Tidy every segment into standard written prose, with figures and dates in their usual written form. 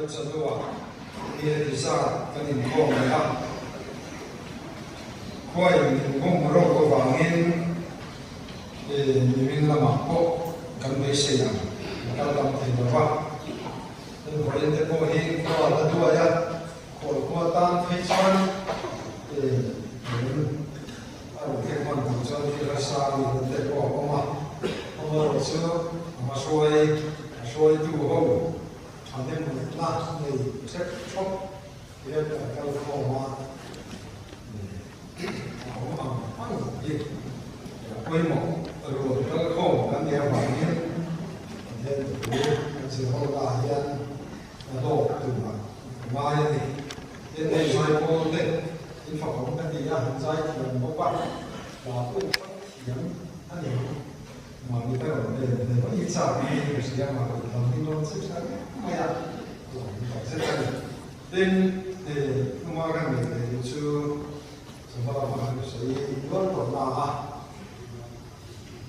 kan chadua ni disa kanin ko maya khoi min bom ro ko wangin min lama ko kan be se ya kal lam te ba nên hồi đến bộ hình của là đua ya của tan thấy chán để ở cái con của cho thì là sao thì để bỏ ông mà xưa mà xuôi tu hậu thành nên một lát này sẽ chốc thì là cái khổ mà ông mà ăn gì quay một rồi cái khổ cái nhà hoàng nhiên nên sự hậu là hiện độ từ mai này hiện nay sai cô đây in phòng cái gì là hình sai mình có bạn là cũng phát triển anh em mà người ta ở đây để có ít sao đi thì sẽ mà làm cái nó sẽ sai mai à rồi sẽ sai nên để không ai cái này để chưa chúng ta mà sẽ luôn còn là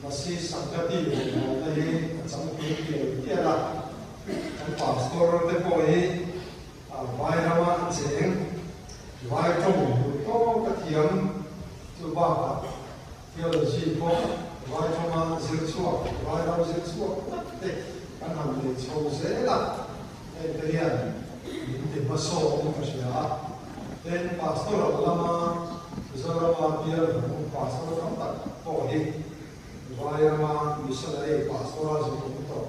masih sampai di dari sampai di tiada pastor de poi vai rawa cheng vai trong to ka thiam chu ba ka theology po vai trong zil chuo vai rawa zil chuo te kan ham le chou se la te rian min te maso ko sia ten pastor lama zarawa pier pastor kam ta po hi vai rawa missionary pastor zo ko to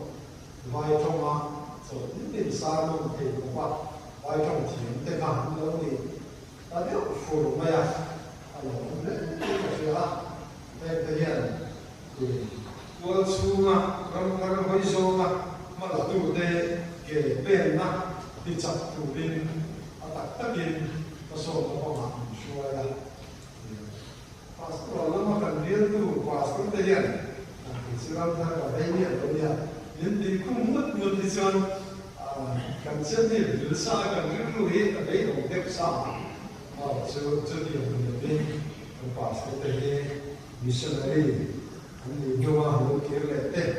vai trong so in sa no te ko pa vai trong thiam te ka han lo ni ta de fu ma ya alo ne ko sia te hian ku ko chu ma ram hoi so ma ma la tu te ke pen na ti chap tu bin ata ta bin ko so ko ma shu ya pastor lo ma kan riel tu pastor te hian si ram tha ka dai ni lo ya nhữngទីគុំមុតមុតទីson kan chân thì lứa xa kan rưu hết ở đấy đồng đẹp xa chưa đi ở bên bên quả sẽ tới missionary anh đi vô mà hướng kia lệ tết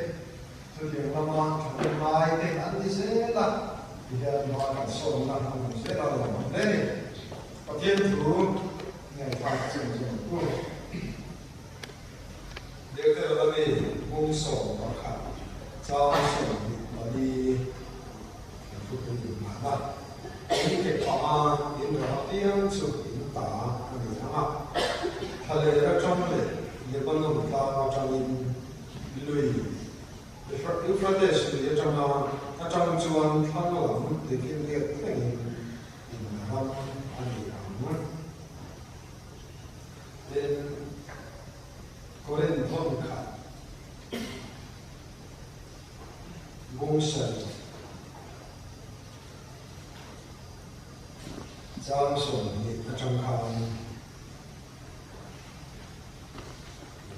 chưa đi làm mà trong mai tết anh đi sẽ là thì là mà cần sống là anh sẽ là làm đấy và thiên thủ ngày phát triển của điều đó là về công sở và khả cho sự mà đi phục vụ mà bắt những cái họ những cái họ tiếng sự hiện tại này đó mà thay ra trong này những con người ta trong những lùi để phát triển sự trong nó trong chuan thang lắm để cái việc cái này làm anh làm nên có nên không cả công sở giang sở thì trong khang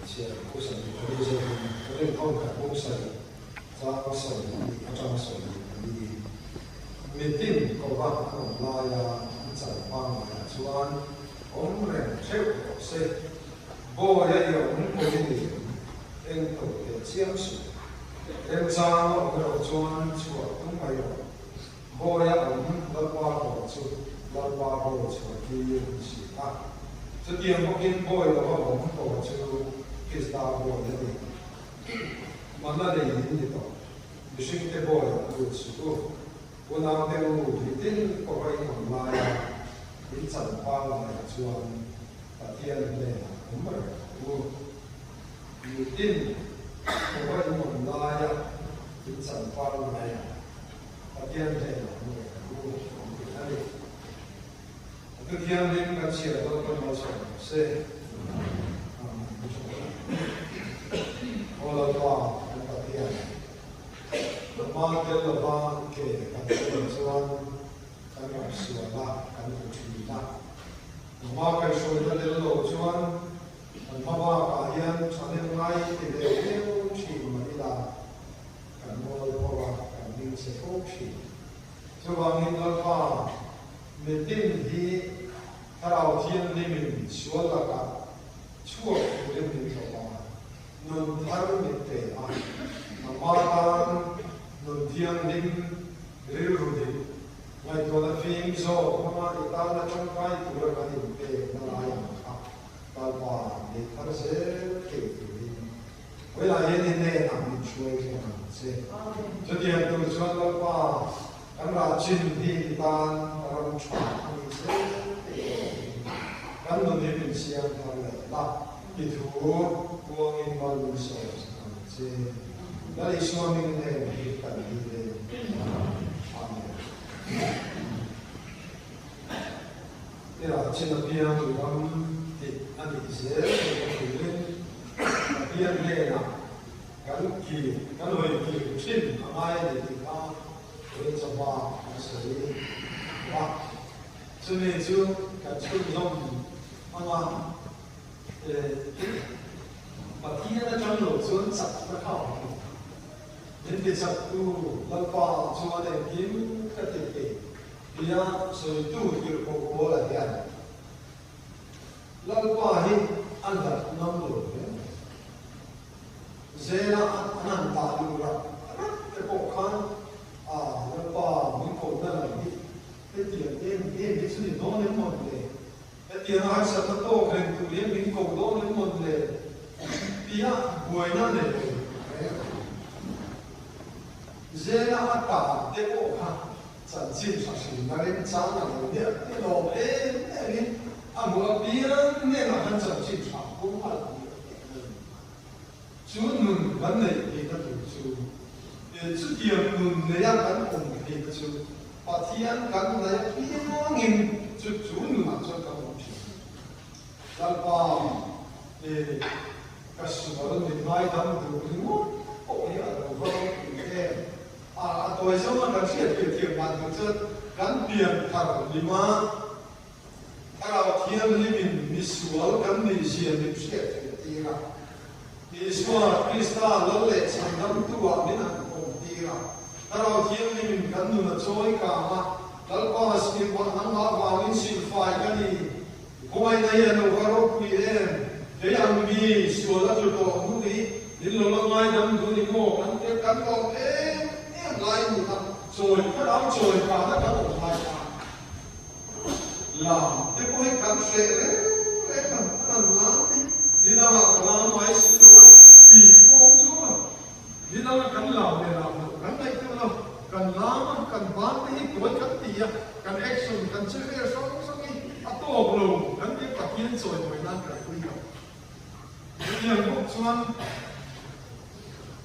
sẽ công sở thì bây giờ có nên không cả công sở giang sở thì trong sở thì mình tin có bạn không là giải phóng là chuan ông này theo sẽ vô đây ông có cái gì em tổ để chiếm sự em ra nó cái đầu chuan chuột cũng phải rồi vô đây ông đã qua bộ chuột đã qua bộ chuột thì chỉ ta cho tiền có kiếm vô là có ông bộ chuột cái ta vô đấy mà nó để gì đi đó vì sinh cái vô là bộ chuột cô nào theo ngủ thì tin có phải còn lại đến chẳng qua là chuột và thiên này cũng phải vô vì tin có phải còn lại đến chẳng qua này và thiên này cũng phải vô cái thiên linh cái chuyện đó con nói sẽ có là qua cái thiên mà cái là ba cái chuyện chuan cái gặp sửa la cái chuyện la mà cái số đó đến lâu chuan mà ba cái hiện cho nên ngay thì để theo chỉ mà đi là cái môi qua cái mình sẽ không chỉ cho bằng những cái ba mình tin thìเราเทียนนี่มันชวนละกันชั่วผู้เล่นนี่เขาบอกนุ่นทารุณิเตะมาตานนุ่นเทียนนี่เรื่องรู้ดี cho mà đi ta là trong cái tuổi là cái về nó lại à ta qua để ta sẽ kể với lại hiện nay làm mình chơi cái nào sẽ cho tiền từ cho nó qua cái là chín thì ta làm chọn thì sẽ cái nó để mình xem thôi là cái thứ của mình mà mình sẽ đó là số mình này thì cần đi để thế là trên là bia từ năm thì anh thì sẽ từ lên bia này là cái kỳ cái lời kỳ trên ai để thì ta để cho ba sẽ ba cho nên chứ cái chuyện giống mà và khi nó trong lỗ xuống sạch nó không nên cái sạch tu lần qua cho nên kiếm cái gì bây giờ sự tu kiểu của là cái này lần qua thì anh đặt năm rồi dễ là anh ta được rồi cái bộ khăn lần qua mình cũng đã làm đi cái tiền cái sự đó nên một đề cái tiền anh sẽ bắt đầu cái tu liên mình cũng đó nên một đề bây giờ buổi năm này dễ là cả cái bộ khăn sản sinh sản sinh nó lên sáng là nó biết cái đồ ấy mua bia nên là hắn sản sinh sản cũng phải chú nương vấn đề thì nó được chú chú tiền nương này ăn bánh ổn thì chú và thiên cắn này bia nghìn chú nương mà cho các ông chúแล้วก็กระสุนเราไม่ได้ทำดูนี่มั้งโอ้ยเราก็ตัวเจ้ามันก็เชื่อเกี่ยวกับมันจะการเปลี่ยนทางลิมาถ้าเราเทียมลิมินมิสวลกันมีเสียงมิเชื่อตีระมิสวลคริสตัลแล้วเล็กสังกัดตัวมินันคงตีระถ้าเราเทียมลิมินกันดูนะช่วยกันมาแล้วก็สกิลวันนั้นวาวินซิลไฟกันนี่คงไม่ได้ยันว่าเราคุยเองเดี๋ยวยังมีส่วนละจุดตัวมุนีดินลงมาดำดูนี่โม่กันเก็บกันก็ลายหมู่ทำช่วยก็เอาช่วยกันแล้วก็ลายกันลามที่พวกให้กันเสร็จแล้วกันลามที่นั่นละลามไว้สิตัวปีโป่งชัวที่นั่นกันลามเนี่ยลามกันไหนตัวเรากันลามกันบ้านที่ตัวกันตีกันแอคชั่นกันเชื่อสักนี่อัตโตบลูกันที่ปักยินช่วยไว้นั่นกันคุยกันที่ยังบอกชวน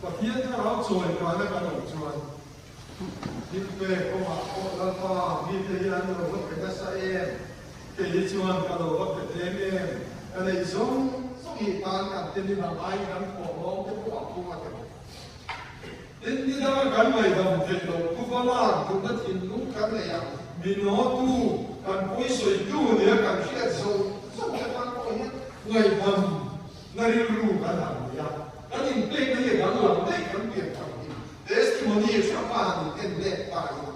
ปักยินถ้าเราช่วยกันแล้วกันชวนที่เป็นพวกเราพอมีเรื่องเราก็เป็นสายเกี่ยวชวนกันเราก็เป็นเรื่องอะไรส่งอีกการกันที่มีมาไล่กันพวกเราที่พวกมากันที่เรากันไม่ทำที่เราผู้ฟังว่าทุกท่านรู้กันเลยมีโน้ตกันคุยสวยดูเนี่ยกันเชื่อส่งกันมาคนนี้ไงทำนั่นรู้กันทำเนี่ยกันยิ่งเปลี่ยนเนี่ยกันหลังได้กันเปลี่ยนทำtestimony siapani e dettagli.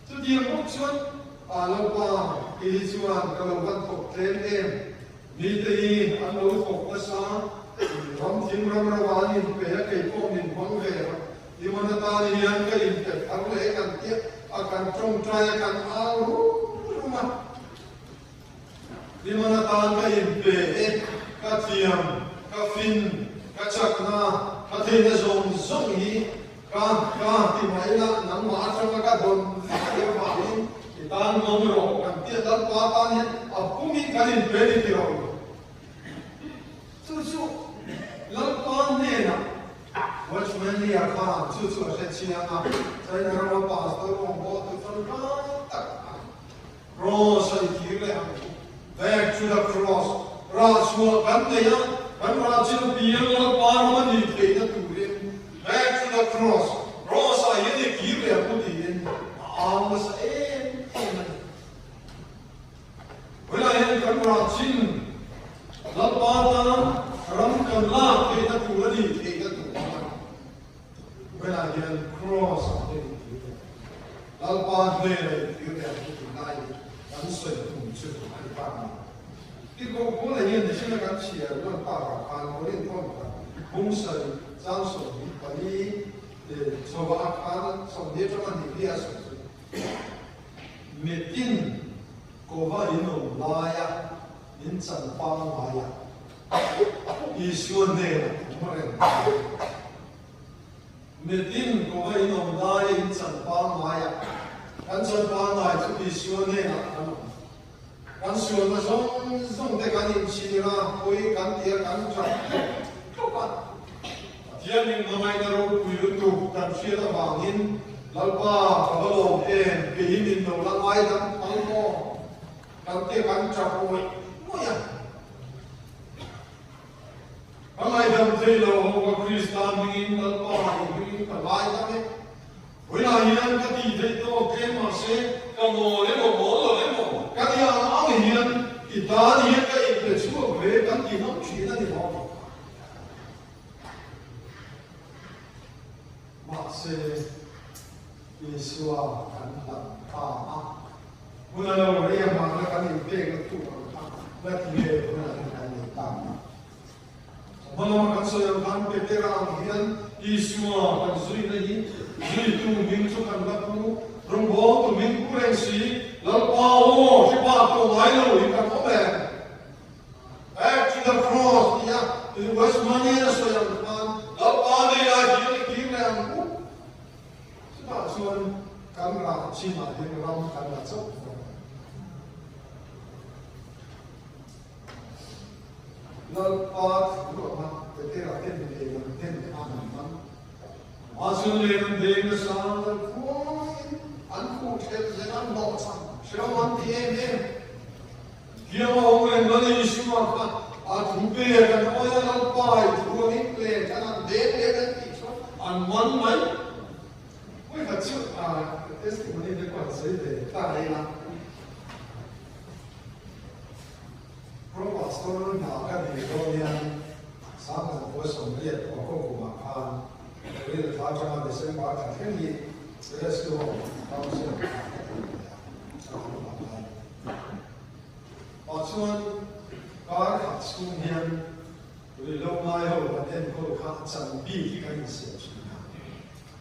Tutti i motion alla qua che dicevano che lo vanno prendere, vedi hanno avuto questa ram tim ram ravani per che i pomi in buon vero, di manatani anche in che parle che akan trong trai akan au rumah. Di manatani in pe katiam kafin kacakna Hati na zong hi ka ti mai la nang ma chang ka don ke ma ni tan ngom ro kan ti dal pa ta ni a pumi kan in pe ni ti ro chu la pa ne na watchman ni a ka chu se chi na sai na ro pa sto ro bo tu san ka ta ro sai ti le back to the cross ra chu kan ne ya kan ra chi no pi la pa ma ni te na tu le back to the cross rosa yene ki le pu di en almas wala yen kan ra chin la pa ta ram kan la te na tu le te na tu wala yen cross la pa le ki le pu di nai kan se tu chu ai paที่กูเลยเนี่ยในช่วงการเชียร์เรื่องป่าพานเขาเรียนต้นกันบุ้งใส่จ้างส่งวันนี้ชาวบ้านพานส่งเดียวจะมันดีเรียสุด metin kova ino laya in chan pang maya Isu ne maren metin kova ino laya in chan pang maya kan chan pang maya chu isu ne na kan suon na song te kan in chi na koi kan tia kan cha topa tian ning mamai na ro pu tu kan sia da wangin lalpa kabalo en ke in no la ai dam ai ko kan te kan cha ko mo ya ai dam te lo ho kristan ning lalpa ning ka lai da me oi la hian ka ti te to ke ma se ka mo le mo le mo ka ti a ang hian ki ta ni ka i te chu ve kan ti no chi na ni mo ma se Yesua kan lam pa muna lo ria ma na kan ni pe na tu na ti le na kan ni ta muna kan so yang kan pe te ra hian Yesua kan zui na hi zui tu min chu kan la pu rong bo tu min ku ren si lam pa o si pa to lai lo i kan ko be to the cross ya it was money na so yang kan lam pa ni a hi ki na ku Chuan kan ra chi ma hin ram kan la chok lal pat ro ma te te ra ten de na ten de an man ma sun le na de na sa na ko an ku te ze an no sa shro man ti em em kia ma o le na ni shi ma ka a thu pe ka no ya lal pa i thu ni ple ka na de ka ti so an man mai为何就testimony 的关系的大类啦？เพราะว่าสตอรี่นากันในโรงเรียนสามารถผสมเรียนของกลุ่มอาคารเรียนทางจังหวัดเชียงใหม่ทั้งนี้เรียนสิ่งของเราเชื่อปัจจุบันการขัดสู้เรียนหรือลงมาเอาประเด็นก็ขัดจันบีที่กันเสียชีวิต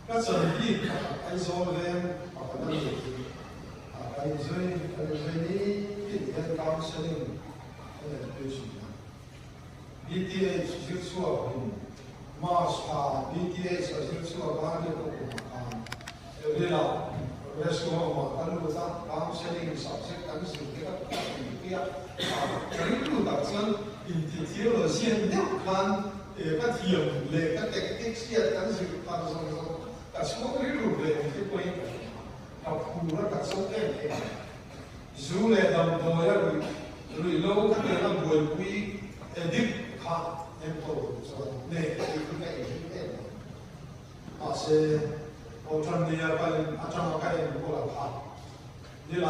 ก็จะมีไอ้โซเล่มปกติไอ้โซนี้ที่เรียนการเสด็จด้วยชีวิต BTS ชื่อชัวร์มาสพา BTS ชื่อชัวร์บ้านเด็กก็มาเวลาเรสโก้มาการรู้จักการเสด็จสับเสกการสิ่งที่ก็ที่การรู้จักฉันอินทิเทียร์เสียงเดียวกันก็เทียมเลยก็เด็กๆเสียการสิ่งการส่งแต่ช่วงนี้รู้เลยที่ไปเอาคู่แล้วกับส่งเองจู่เลยดำตัวแล้วรู้โลกก็เลยต้องบวชคุยดิบข้าเอ็มโตส่วนเนี่ยที่คุณได้ยินเองอาเซ่พอทำเนี่ยไปอาจารย์ก็เอ็มโตละพันนี่ล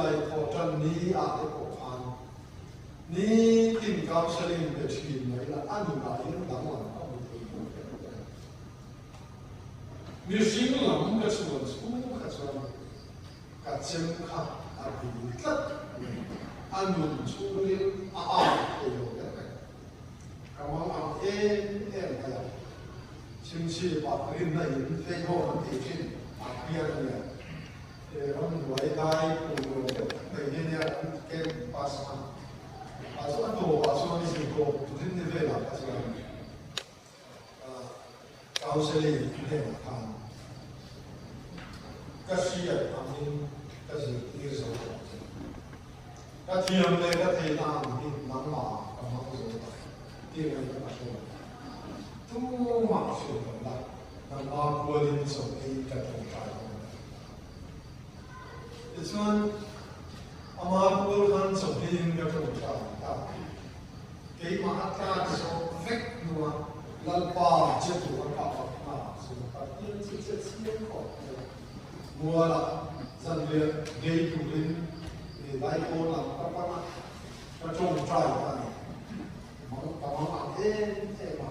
ายพอทำนี้อาจจะพอพันนี่กินข้าวเสลิมเป็นชีวิตไหนละอันนี้ลายนี่ต่างกันมีสิ่งหลังก็ส่วนสู้ก็ส่วนก็เชื่อข้าอาบิดลัดอันนู้นสู้เรื่องเกี่ยวกันกำลังเอ็นกันชิมชีปากริมได้ยินเสียงโห่มันติดชิ้นเพียงเนี่ยเราไว้ได้ปูแต่เนี่ยเก็บภาษาตัวภาษาที่สิ่งตัวถึงในเวลาภาษาเขาเสลีเนี่ยทำก็เสียทำนี่ก็是一个手段，ก็เทียมเลยก็เทน้ำที่น้ำหมากับน้ำสุกที่เราจะมาช่วยทุกหมาช่วยกันได้น้ำหมากลัวดินส่งที่จะตรงใจดิฉันอามาพูดกันส่งที่จะตรงใจได้เกี่ยมาอัตราส่งเฟกนัวลัลปาเจ้าตัวกับมาสุขภาพที่จะเสียของมัวละสันเลียเกย์ทุลินไล่โอนหลังกับปะกระจงใจกันมันกำลังเอ็นมา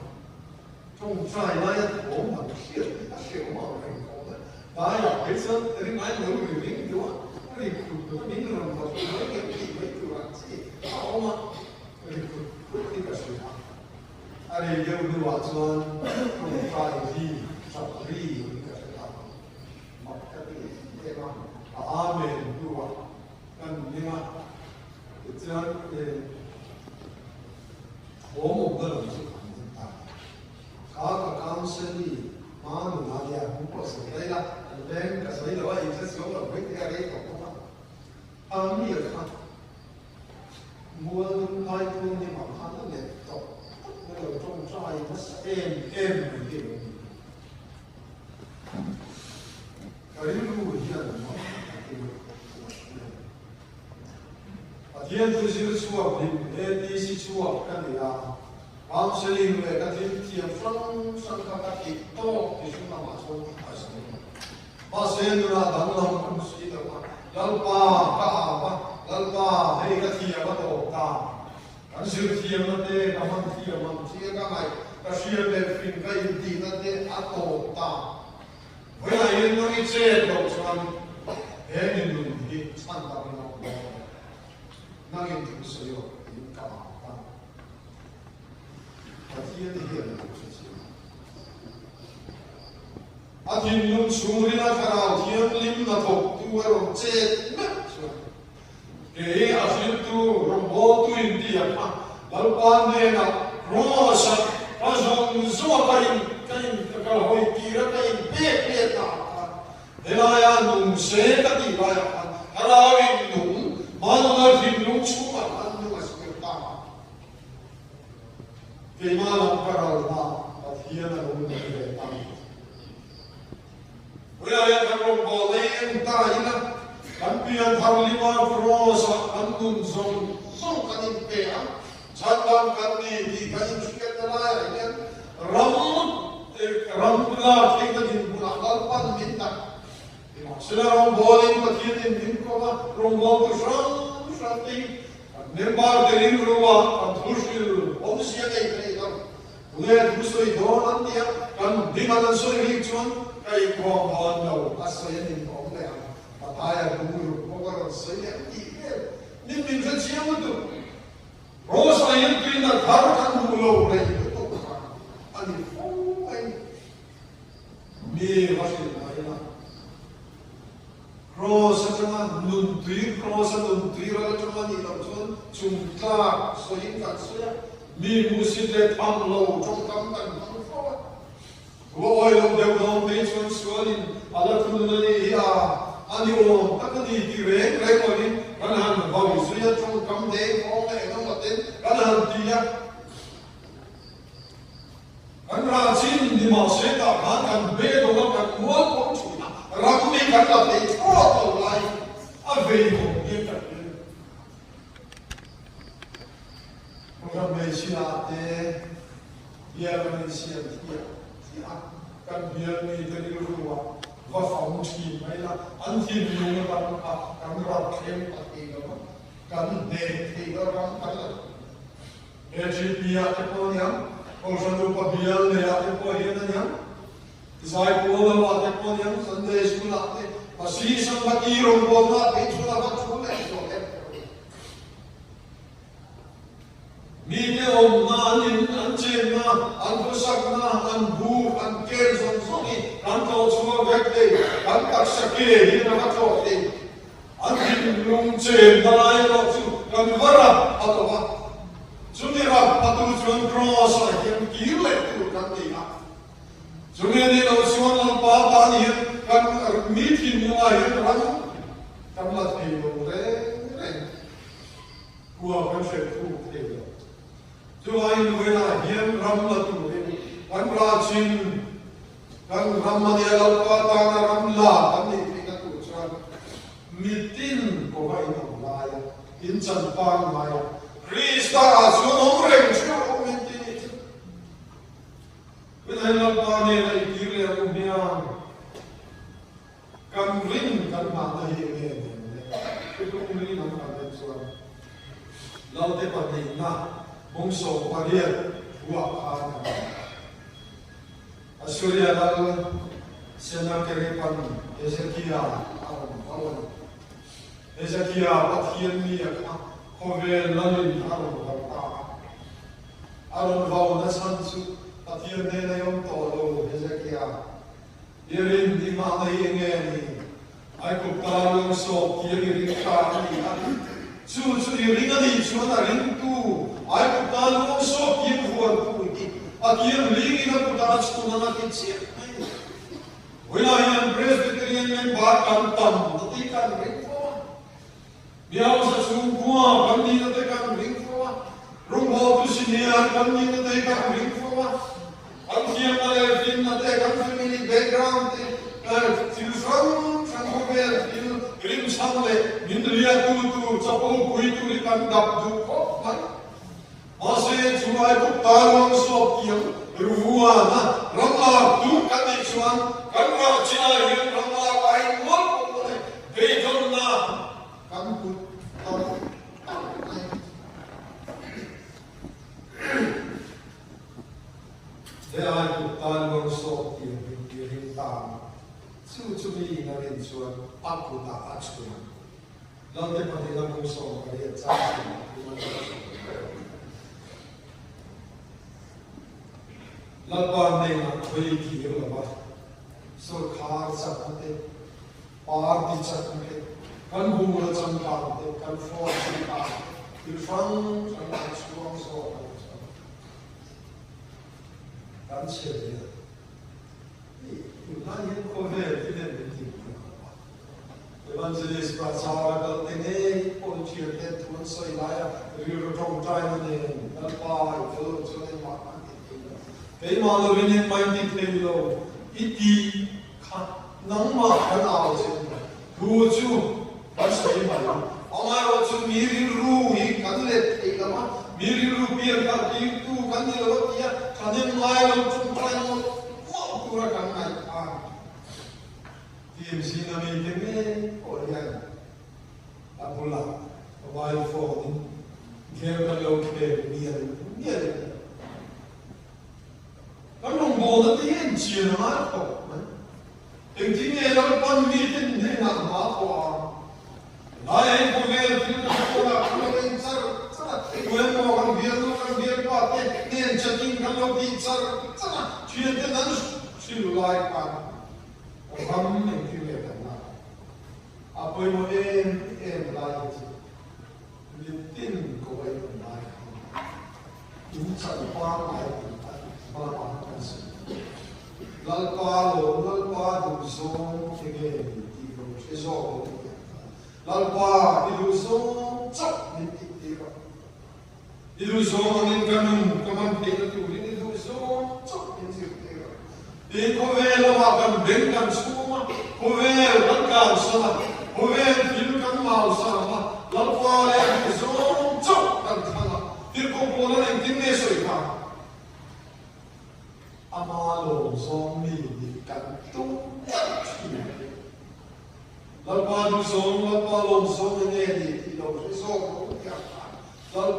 จงใจไล่ผมมันเขียนเขียวมาเป็นของเลยได้เห็นซึ่งเรื่องไหนเราอยู่นิ่งอยู่เรื่องคุณนิ่งเราเราไม่เก็บที่ไม่ตัวที่เอามาเรื่องคุณที่กระสุนอะไรเดี๋ยวดูว่าส่วนจงใจที่ชอบรีมันก็จะทำมันก็ดีเท่มาก amen dua kan lima jangan ngomong dalam sukan kita kalau counsel Manu nadia buku sekolah, dan kasih lawa itu sekolah baik dia ada itu apa? Kami kan, mual hai pun ni makan ni tu, kalau trong trai mas gitu. Kalau lu dia dia tu sih suap ni si suap kan dia. Counseling mereka tiap sang kakak itu semua masuk asli. Pasien tu lah dalam kondisi itu lalpa apa lalpa hari ketiga betul tak. Kan sih nanti kaman tiga kamai kasih berfin kain di nanti atau tak. Bila yang nanti cedok cuman ini nanti santai nak nangin tu seyo ini kamar. Atin yung sumurina karao tiyang lim na tok tuwero chet kaya atin tu rombo tu hindi apa lalpan de na rosa pasong zuwa kain kakahoy tira kain pe ta delaya nung se kati baya harawin nung manungal fin nung chuma anung aspirta kaya malang karal na at hiyan na nung nagretang Wilaya karong bolen tayo kampiyan harlima krosa andun zong kanin pea chatang kanni di kanin sikat nalaya yan ramla tingin bulakal pan minta sila rong bolen patiyatin din ko ba rong bol ko siyang ting nembar din ruwa ang tushil omsiya kay kailan Ulit gusto ito nantiya kan di matansoy rituan kay kong hondo aso yan yung kong na pataya kumuro kokoron sa yan ikil niminsan siya mo ito rosa yan pinagharkan mulo na ito ani po ay mi masin na yan rosa naman rosa nuntuir ala naman ilang son sumta so yung kansoya mi musite pamlo trong kamtan pangkawa Woy long dew long pension swallin ala tunani ya ani o takani direk rekolin kanan bawi suya trong kam de ong e no maten kanan dia kanra chin di ma se ta kan be do lo kan mo ko chu ram mi kan la de tro to lai a ve ko ye ta program me sila te ya me sila kan biar ni dari luar, wafah mesti mereka anti biar orang kan orang kem pakai apa, kan deh orang kan, jadi biar apa yang, kalau suatu biar ni apa yang yang, saya pun apa yang sendiri sekolah ni, masih sampai irong bola, itu apa sekolah itu. Mide om nanin anchen na anpusak na anbu anken sonsoni kanto chuma vekte kantak sakye hina katokte antin lungche dalai loksu kanvara atova sunira patu chuan cross ahem kirle tu kantina suneni lo suan al pata ni kan mitin ni ai ran kamlat ni lo re kuwa kan se tu te Tuhan wena hiam ramla tu kan rajin kan ramla dia lalpa tanah ramla kan ni kita tu cuman mitin ko ba ina laya insan pan maya Krista asun omreng cuman mitin itu wena lalpa ni lai kiri aku biang kan ring kan mata hiam itu umri nama kan cuman laute pandai na Bungso pariat buah Asyria lalu senang kerepan Ezekia awan Ezekia patian ni kovel lalin aron vau nasansu patian nela yom tolo Ezekia irin di mana ingeni ai cũng ta luôn so kia cái ring ta đi ăn chú ring đi chú na ring tu ai cũng ta luôn so kia huan tu đi à kia ring na cũng ta chú na cái chuyện với lại anh Presbyterian men ba cầm tầm nó tí cần ring pho biao sa chú qua cầm đi nó tí cần ring pho rung hồ tu xin nhớ cầm đi nó tí cần ring pho anh kia mà lại phim nó tí cần family background til from Kovel til Grim Samle Mindria tu chapo kui tu kan dap du ko mai ase chuai ko talong so kiam ruwa na ramla tu kan ni chuan kan ma china hi ramla ai mol ko ne be don na kan ku de ai ko talong so kiam ki ta chú mi na rin chuan papu ta achuna lam te pati na mu so ka ri cha la pa ne na khoi ki la ba so khar sa te par ti cha te kan bu la cham ka te kan fo cham ka il fang cham ka chuang so kan che de Tuhan yang kovel tidak begitu. Evangelis Prasara kaltene policier det tuan soilaya riru tong tayo ne nalpa itu chone makan itu. Kay malu ini main di telo iti nang makan awal tuju pasai malu. Amai waktu miriru kanlet ilama miriru biar kaki itu kanlet dia kanem malu cungkran pura kan ai TMC na meeting o yan apula mobile phone care na lo ke niya kan nung bo na tiyan chiya na nga ko ting tinge lang pan meeting na nga ma ko ay ko ve tin ko la ko rin sar kuwen mo kan bier pa te nen chating kan lo di sar sana chiya te nan silu lai pan o ham ne kile na apoy mo lai ti litin ko ai lai in sa pa lai pa pa kan se lal pa du so ke ti ko se so lal pa du so chap ni ti ko du so ni kanum kaman pe na tu ni du so chap ni ti di kovel makan bengkan semua kovel makan sama kovel filkan mau sama lalu ada zon cok dan sana di kumpulan yang tinggi soikan amalo zombie di kantung lalu zon ini di tidak zon lalu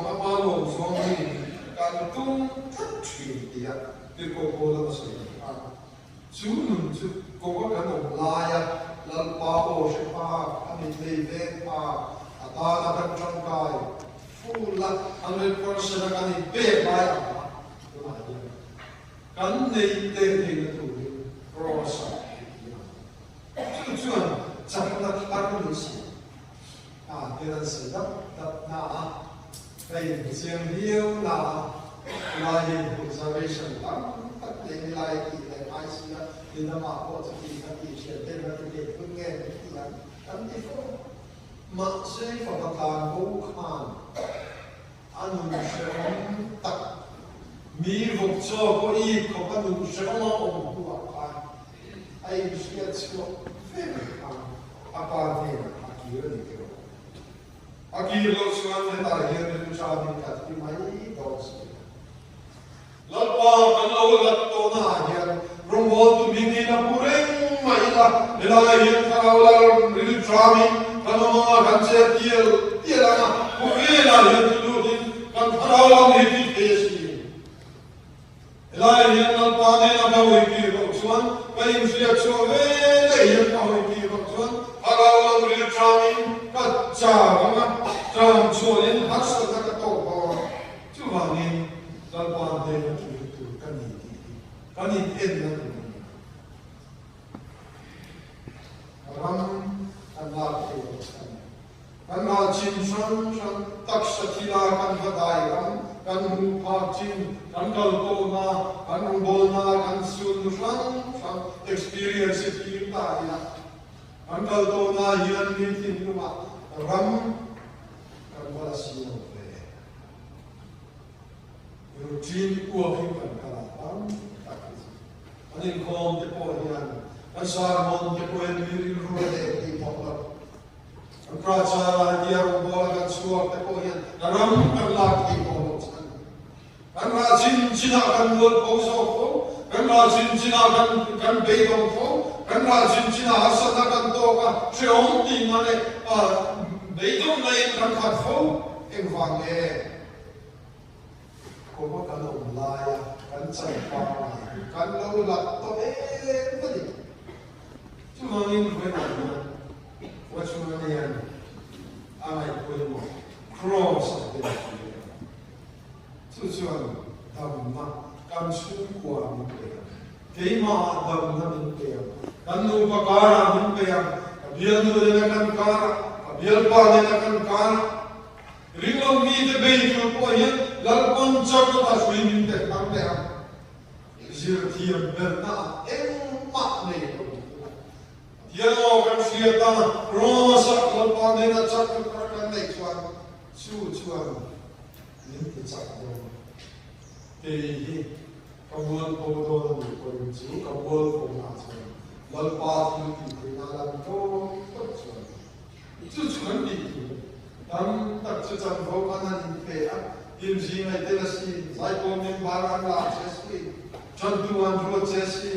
amalo zombie kantung dia cái cô đó là chú nung chú cô có cái nồng lai à lần qua ô sẽ pa anh đi lấy về pa à ta là cái trong cái full là 100% là cái bé bay à cái này tên thì nó tụi cross chú chú à chắc là cái cái gì à cái là sự đó na cái riêng hiếu là Live observation lang, at then like the IC na dinama ko sa t-shirt, then natin kung ngayon, yan, kandi ko, maksay pagkakang bukan, anong siyang tak, mi vokso ko ko anong siyang bukan, ay siya siya, very apa din, akiro ni ko. Akiro siya na tayo, yung sabi ka, may dos. Lalpa kalau latto na yan, rumbol tumindi na puring maila, nilalayan karawal rin trami, kalau mga kanser tiel na, pumila yan tuludin, kan karawal hiti tesi. Nilalayan lalpa na gawin kiroksuan, kayong siya tsovele yan gawin kiroksuan, karawal rin trami, katsa mga tramsunin, hasa na katobo, tsuwangin, lalpa na yan tu kaniti en na san san tak sathila kan vadai kan hu phak chin kan kal to na kan bol na kan sun san san experience it ta ina kan kal to na hian ni tin luma ram kan wala sino ve routine ko hin kan kala ram tak anin kom te po hian an sarmon te ko en mir ru de ti pokla an prachara dia ro bola kan suak te ko hian ram kan la ki ko san kan ra chin china kan wol ko so ko kan ra chin china kan be dong ko kan ra chin china asana kan to ka cheong ti mane be dong nei kan khat fo eng wang e ko ko kan lo la ya kan chai pa kan lo la to e padi chumanin ko na wa chumanin ai ko mo cross de chuan dam ma kan su kwa mi pe ke ma dam na min pe kan nu pa kara min pe bial nu de kan kara bial pa de kan kara ringom mi de be ju ko hian lal pon chak ta sui min te kam te zir thiam ber na em ma nei ko thiamo kan sia ta rosa lal pa de na chak ka kan nei chuan chuan nin te chak do ke hi kamuan ko do na ko chu kamuan ko na chuan lal pa ti na lam to chuan chuan ni tam tak chu cham vo kana ni pe a im ji mai te la si zai ko min baran la chesi chan tu an ro chesi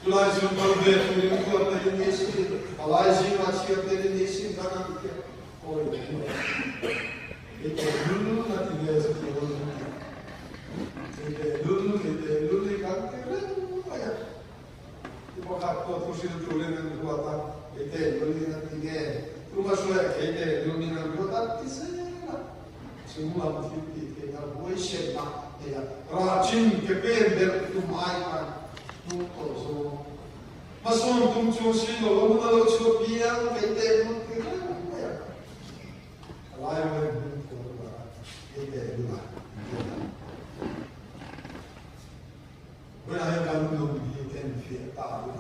tu lai jun ko be tu ni ko te ni si alai ji ma chi te ni si kana ke ko e ke lulu na ti le so ti lulu e ke lulu ka te le ya ti po ka ko tu si tu le na ko ta e ke lulu na ti ge Rumah suara kita dominan kota tisera. Semua mesti kita buat siapa ya. Rajin keper bertumaikan untuk so. Masuk tumcu si lo mana lo copian kita mungkin ya. Lain untuk kita dulu. Berapa kali belum kita tahu.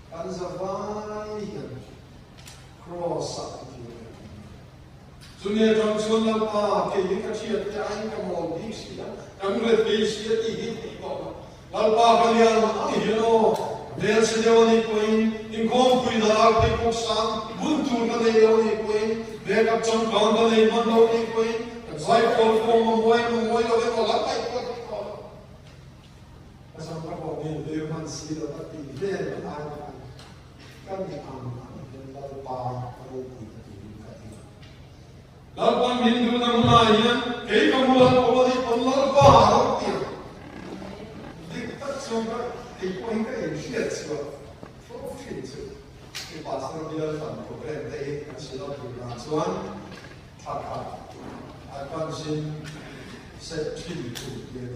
Kan sampai kan. Cross up to you. Sunya jom sunya pa ke ye kachia te ai ka mo di sia. Kamre te sia ti hi ti ko. Lal pa kalian ai you know. Del se deu ni point in kom pui da te ko sam buntu na ne deu ni point. Be kap cham kaun da ne man deu ni point. Zai ko mo moi lo ve ko la pai ko ko. Asam ka ko be de man si da ta ti de na ai kan ni am. Lalpan Hindu na munayan, kay kamulan ko di panlalpa harap niya. Diktat siya, kay ko hindi kayo shit siya. So, shit siya. Kay pastor bilalpan ko, prente, ang sila pinasuan, takat. At pansin, set chill to yan.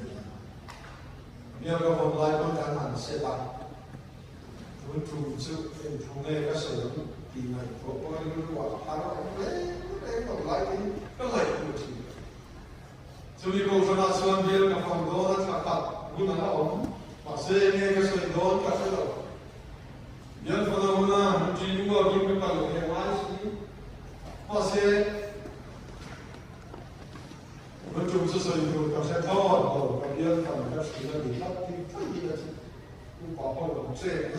Biar ka mamlay ko kanan, sila. Kung tumusok, yung tunay ka sa iyo, tingnan ko, pag niluluwa, harap ko, like it. So we go from that one here, from Don, Kakat, Guna, Masay, Negas, Don, Kaselo. Yan for the Muna, Jinu, Gimipal, Masay, but you also say you can set all, but you can just be happy, you papa, say,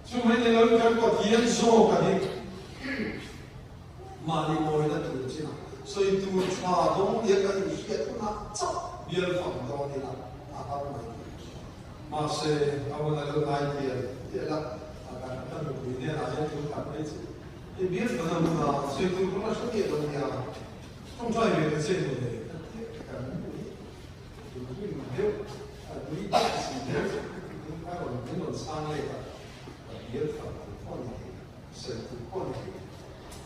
so many learn kan ko tian so ka ni mali mo na tu chi na so itu cha dong ye ka ni ye tu na cha biar phang do ni la a ma se awan la lai ye la aga ta no ni ne la ye tu ka pe chi e biar pa na ma so itu ko na so ye do ni ya tong cha ye de che ni de ka ni ni ma de a ni ta si de ka ro ni no sang le ka也反复放的，是不放的。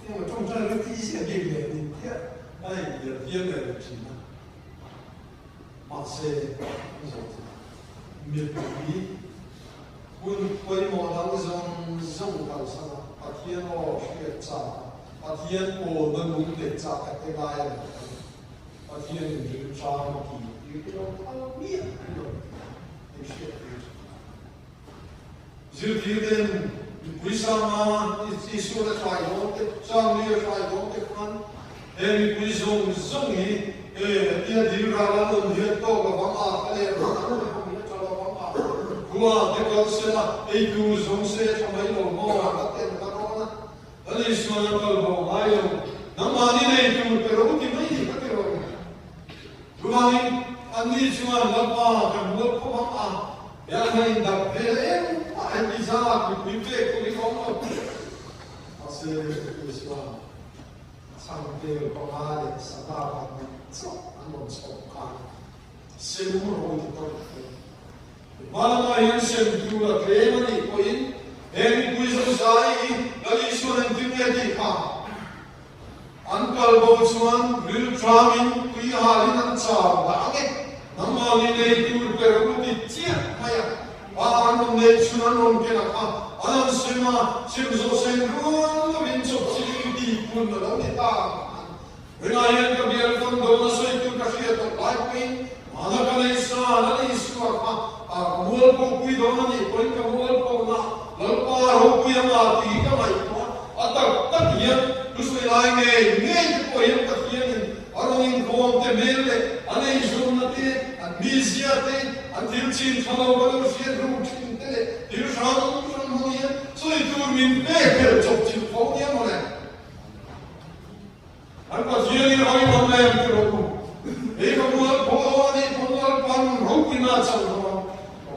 因为种这个地线这个你天，哎也别个什么，马些你说灭毒，温规模当中肉到啥，啊 Pathian o shia cha Pathian o na nung te cha ka te ngai Pathian in rin cha ma ki you know how me you know they shit zil then Wisama is sort of try don't some near try don't kan and we zong zongi dia dirala no dia to ga ba ma kale ro no ko cha lo ba ma kuwa de ko se na e tu zong se chamai lo mo ka te ka ro na ali sma na ko bo mai lo na ma ni ne tu pero ti mai ka te ro kuwa ni ani sma la pa ka mo ko ba ma ya mai da pele anh đi ra bị về cũng đi không đâu, họ sẽ đi xuống, sang đây có ai để sang ta làm gì, anh muốn sống cả, xem muốn hồi thì tôi mà là hiện xem tu là thế mà đi coi in, em quý số sai, là đi xuống anh tìm nghe đi cả, anh cần bảo chuan, real tramin, quý hà lên anh chào, đã nghe, nằm vào đi đây tu về rồi đi chia, hay à? Anh nên suy nghĩ cái nào anh suy mà xem số xem luôn là mình chụp chỉ đi cuốn là đâu đi ta bên này anh cái việc con đồ nó suy tư cái gì đó lại quên mà nó cái này sao nó đi xuống mà mua có quý đó nó đi quên cái mua có na lần qua hộp quý mà thì cái này quá tất nhiên lúc này lại nghe cái quên cái gì này anh nhìn không thể biết đấy anh ấy dùng nó thế anh misia thế anh thiếu chín thằng nào bao nhiêu tiền rút chín thế thiếu sao không hiểu所以就明白了就就好点嘛嘞。anh có chuyện gì hỏi con em cái đó cũng, ấy có mua có đi có mua bằng rau pin nào chẳng có,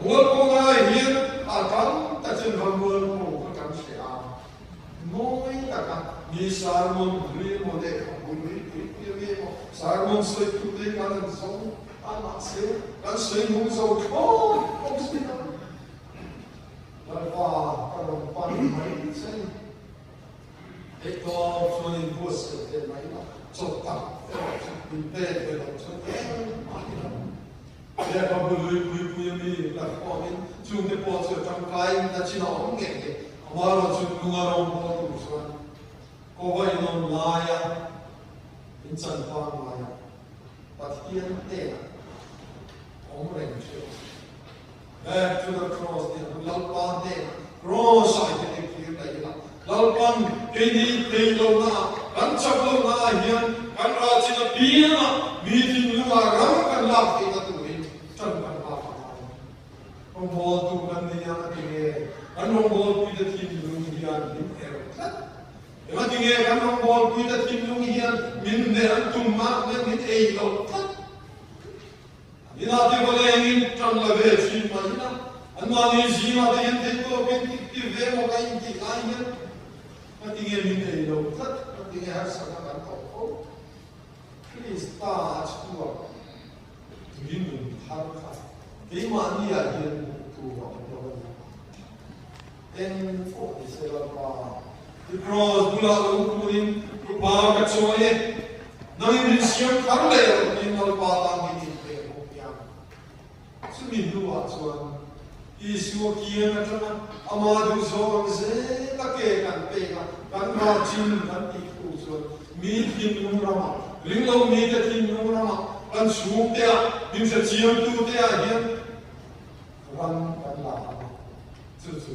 mua có ai hiện cắn ta chỉ còn mua có cắn xe nói cả đi salmon beli model beli beli salmon sợi tu đây cái này sống ăn mặc xe cái sợi mông sầu không biết đâuแล้วก็กระดมปันไหมใช่เด็กตัวชวนพูดเสร็จไหมล่ะจบตัดเป็นเต้ไปแล้วจบแค่มาที่นั่นเด็กก็บุยมีหลักข้อนี้จุ่มในปอดเสือจำกายนั่นชินเอาเงี้ยว่าเราจุ่มลุงอารมณ์พอถูกส่วนก็ไว้นอนลายอินสันฟังลายปัจจัยเต้ของเร่งเชื่อBack to the cross, the lalpan de cross I can clear like that. Lalpan kini teilona, kan chaplona hian, kan rachina biana, meeting luma ram kan lak ita tuin, chan kan lak. Om bol tu kan niya tinge, kan om bol pi da tim lung hian lim er. Ema tinge kan om bol pi da tim lung hian min ne an tum ma ne min ei lo. Ina te bolengin tram la ve chin ma ina an ma ni ji ma te yen te ko ben ti ve mo ka in ti ai yen ma ti nge min te lo tat ma ti nge har sa ka kan ko please ta ach tu wa min har ka te ma ni ya yen tu wa en fo se la pa the cross bula lo kurin ku pa ka choye na in siam kar le ni mal pa ta mi mình lu hạt xuân, Isu kia na chana, amadu zong ze la ke kan pe kan ra chin kan ti ku xuân, mi tin nung rama, ring lo mi ta tin nung rama, kan sum te a, dim sa chiam tu te a hian, ran kan la, chu chu,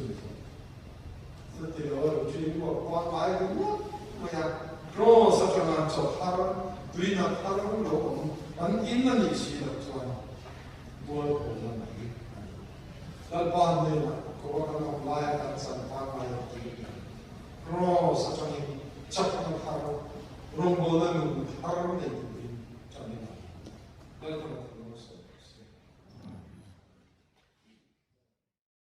sa te lo chi ko kwa mai ku, ma ya, ro sa chana cho har, tui na har lo, kan in na ni si la xuân. Buat orang lain. Lepas ni